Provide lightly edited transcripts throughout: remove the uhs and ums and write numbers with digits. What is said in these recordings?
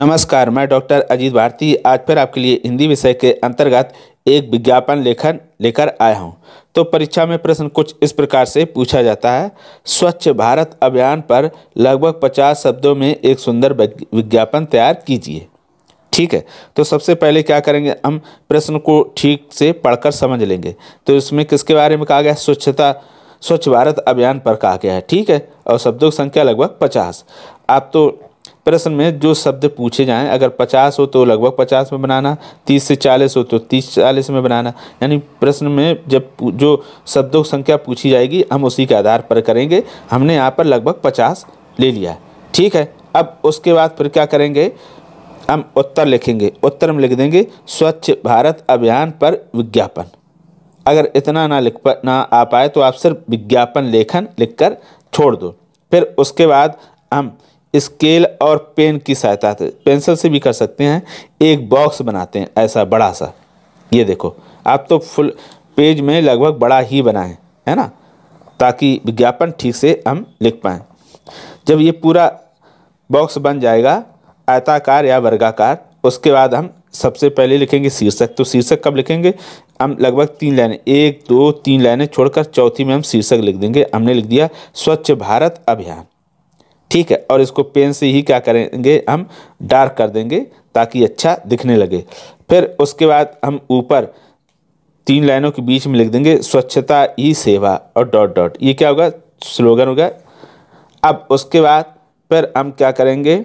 नमस्कार, मैं डॉक्टर अजीत भारती आज फिर आपके लिए हिंदी विषय के अंतर्गत एक विज्ञापन लेखन लेकर आया हूं। तो परीक्षा में प्रश्न कुछ इस प्रकार से पूछा जाता है। स्वच्छ भारत अभियान पर लगभग 50 शब्दों में एक सुंदर विज्ञापन तैयार कीजिए। ठीक है, तो सबसे पहले क्या करेंगे, हम प्रश्न को ठीक से पढ़कर समझ लेंगे। तो इसमें किसके बारे में कहा गया? स्वच्छ भारत अभियान पर कहा गया है। ठीक है, और शब्दों की संख्या लगभग 50। आप तो प्रश्न में जो शब्द पूछे जाएं, अगर 50 हो तो लगभग 50 में बनाना, 30 से 40 हो तो 30-40 में बनाना। यानी प्रश्न में जब जो शब्दों की संख्या पूछी जाएगी हम उसी के आधार पर करेंगे। हमने यहाँ पर लगभग 50 ले लिया है। ठीक है, अब उसके बाद फिर क्या करेंगे, हम उत्तर लिखेंगे। उत्तर में लिख देंगे स्वच्छ भारत अभियान पर विज्ञापन। अगर इतना ना आ पाए तो आप सिर्फ विज्ञापन लेखन लिखकर छोड़ दो। फिर उसके बाद हम स्केल और पेन की सहायता से, पेंसिल से भी कर सकते हैं, एक बॉक्स बनाते हैं ऐसा बड़ा सा। ये देखो, आप तो फुल पेज में लगभग बड़ा ही बनाएं, है ना, ताकि विज्ञापन ठीक से हम लिख पाएँ। जब ये पूरा बॉक्स बन जाएगा आयताकार या वर्गाकार, उसके बाद हम सबसे पहले लिखेंगे शीर्षक। तो शीर्षक कब लिखेंगे? हम लगभग 3 लाइनें, 1 2 3 लाइनें छोड़कर चौथी में हम शीर्षक लिख देंगे। हमने लिख दिया स्वच्छ भारत अभियान। ठीक है, और इसको पेन से ही क्या करेंगे, हम डार्क कर देंगे ताकि अच्छा दिखने लगे। फिर उसके बाद हम ऊपर 3 लाइनों के बीच में लिख देंगे स्वच्छता ही सेवा और डॉट डॉट। ये क्या होगा? स्लोगन होगा। अब उसके बाद फिर हम क्या करेंगे,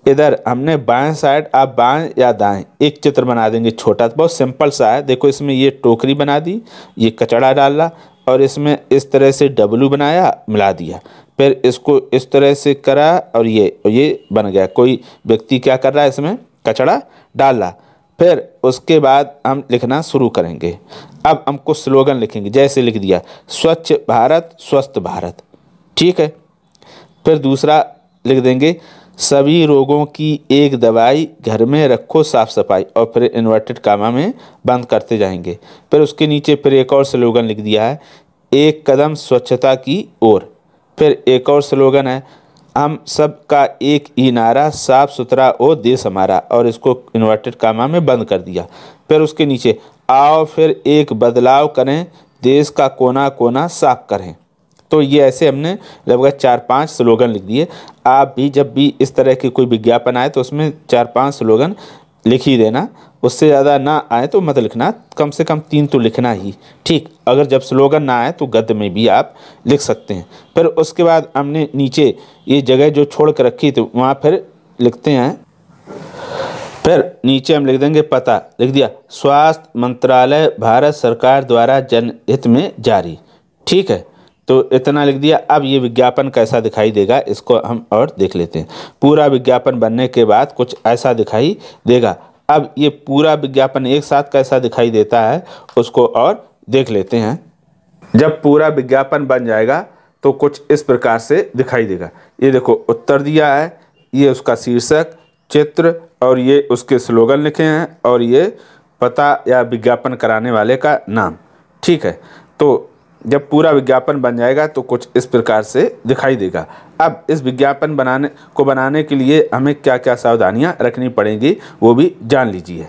इधर हमने बाएं साइड, आप बाएं या दाएं एक चित्र बना देंगे छोटा, बहुत सिंपल सा है। देखो, इसमें ये टोकरी बना दी, ये कचड़ा डाला, और इसमें इस तरह से डब्लू बनाया, मिला दिया। फिर इसको इस तरह से करा और ये बन गया। कोई व्यक्ति क्या कर रहा है, इसमें कचड़ा डाल रहा। फिर उसके बाद हम लिखना शुरू करेंगे। अब हमको स्लोगन लिखेंगे, जैसे लिख दिया स्वच्छ भारत स्वस्थ भारत। ठीक है, फिर दूसरा लिख देंगे सभी रोगों की एक दवाई, घर में रखो साफ सफाई, और फिर इन्वर्टेड कामा में बंद करते जाएंगे। फिर उसके नीचे फिर एक और स्लोगन लिख दिया है एक कदम स्वच्छता की ओर। फिर एक और स्लोगन है हम सबका एक ही नारा, साफ सुथरा ओ देश हमारा, और इसको इन्वर्टेड कामा में बंद कर दिया। फिर उसके नीचे आओ फिर एक बदलाव करें, देश का कोना कोना साफ करें। तो ये ऐसे हमने लगभग 4-5 स्लोगन लिख दिए। आप भी जब भी इस तरह के कोई विज्ञापन आए तो उसमें 4-5 स्लोगन लिख ही देना। उससे ज़्यादा ना आए तो मत लिखना, कम से कम 3 तो लिखना ही। ठीक, अगर जब स्लोगन ना आए तो गद्य में भी आप लिख सकते हैं। फिर उसके बाद हमने नीचे ये जगह जो छोड़ कर रखी तो वहाँ फिर लिखते हैं। फिर नीचे हम लिख देंगे पता, लिख दिया स्वास्थ्य मंत्रालय भारत सरकार द्वारा जनहित में जारी। ठीक है, तो इतना लिख दिया। अब ये विज्ञापन कैसा दिखाई देगा इसको हम और देख लेते हैं। पूरा विज्ञापन बनने के बाद कुछ ऐसा दिखाई देगा। अब ये पूरा विज्ञापन एक साथ कैसा दिखाई देता है उसको और देख लेते हैं। जब पूरा विज्ञापन बन जाएगा तो कुछ इस प्रकार से दिखाई देगा। ये देखो, उत्तर दिया है, ये उसका शीर्षक, चित्र, और ये उसके स्लोगन लिखे हैं, और ये पता या विज्ञापन कराने वाले का नाम। ठीक है, तो जब पूरा विज्ञापन बन जाएगा तो कुछ इस प्रकार से दिखाई देगा। अब इस विज्ञापन बनाने के लिए हमें क्या क्या सावधानियां रखनी पड़ेंगी वो भी जान लीजिए।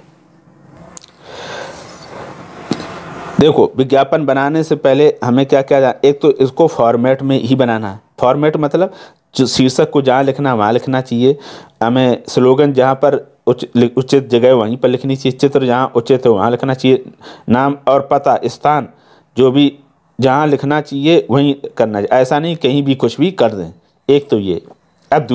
देखो, विज्ञापन बनाने से पहले हमें क्या क्या, एक तो इसको फॉर्मेट में ही बनाना है। फॉर्मेट मतलब जो शीर्षक को जहाँ लिखना वहाँ लिखना चाहिए, हमें स्लोगन जहाँ पर उचित जगह वहीं पर लिखनी चाहिए, चित्र जहाँ उचित है वहाँ लिखना चाहिए, नाम और पता स्थान जो भी जहाँ लिखना चाहिए वहीं करना चाहिए। ऐसा नहीं कहीं भी कुछ भी कर दें। एक तो ये। अब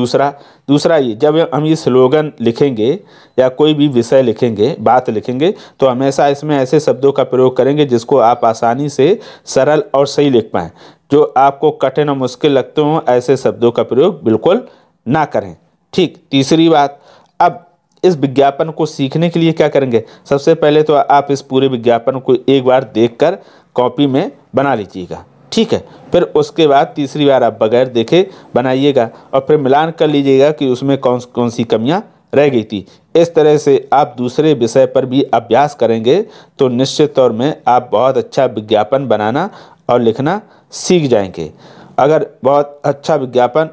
दूसरा ये, जब हम ये स्लोगन लिखेंगे या कोई भी विषय लिखेंगे, बात लिखेंगे, तो हमेशा इसमें ऐसे शब्दों का प्रयोग करेंगे जिसको आप आसानी से सरल और सही लिख पाएँ। जो आपको कठिन और मुश्किल लगते हों ऐसे शब्दों का प्रयोग बिल्कुल ना करें। ठीक, तीसरी बात, अब इस विज्ञापन को सीखने के लिए क्या करेंगे, सबसे पहले तो आप इस पूरे विज्ञापन को एक बार देखकर कॉपी में बना लीजिएगा। ठीक है, फिर उसके बाद तीसरी बार आप बगैर देखे बनाइएगा और फिर मिलान कर लीजिएगा कि उसमें कौन कौन सी कमियां रह गई थी। इस तरह से आप दूसरे विषय पर भी अभ्यास करेंगे तो निश्चित तौर में आप बहुत अच्छा विज्ञापन बनाना और लिखना सीख जाएंगे। अगर बहुत अच्छा विज्ञापन,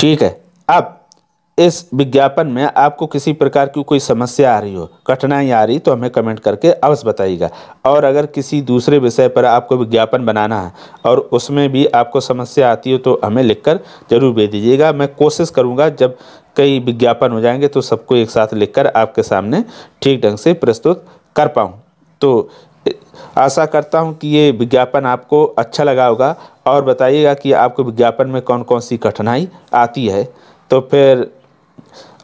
ठीक है, अब इस विज्ञापन में आपको किसी प्रकार की कोई समस्या आ रही हो, कठिनाई आ रही, तो हमें कमेंट करके अवश्य बताइएगा। और अगर किसी दूसरे विषय पर आपको विज्ञापन बनाना है और उसमें भी आपको समस्या आती हो तो हमें लिखकर जरूर भेज दीजिएगा। मैं कोशिश करूँगा जब कई विज्ञापन हो जाएंगे तो सबको एक साथ लिखकर आपके सामने ठीक ढंग से प्रस्तुत कर पाऊँ। तो आशा करता हूँ कि ये विज्ञापन आपको अच्छा लगा होगा और बताइएगा कि आपको विज्ञापन में कौन कौन सी कठिनाई आती है। तो फिर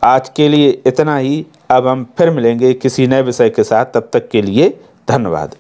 आज के लिए इतना ही। अब हम फिर मिलेंगे किसी नए विषय के साथ, तब तक के लिए धन्यवाद।